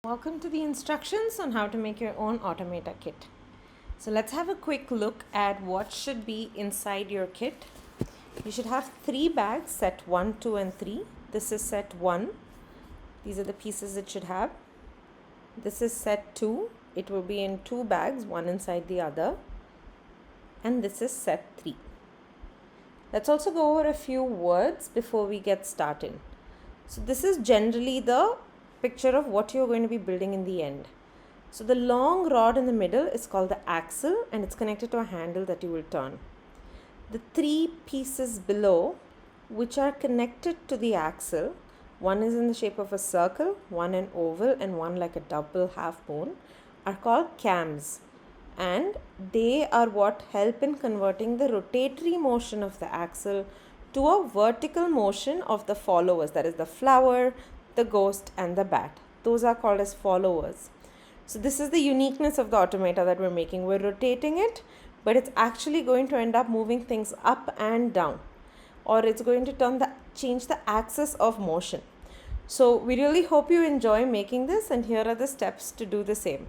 Welcome to the instructions on how to make your own Automata kit. So let's have a quick look at what should be inside your kit. You should have 3 bags, set 1, 2 and 3. This is set 1. These are the pieces it should have. This is set 2. It will be in 2 bags, one inside the other. And this is set 3. Let's also go over a few words before we get started. So this is generally the picture of what you're going to be building in the end. So the long rod in the middle is called the axle and it's connected to a handle that you will turn. The 3 pieces below which are connected to the axle, one is in the shape of a circle, one an oval and one like a double half moon, are called cams, and they are what help in converting the rotatory motion of the axle to a vertical motion of the followers, that is the flower, the ghost and the bat. Those are called as followers. So this is the uniqueness of the automata that we're making. We're rotating it, but it's actually going to end up moving things up and down, or it's going to change the axis of motion. So we really hope you enjoy making this, and here are the steps to do the same.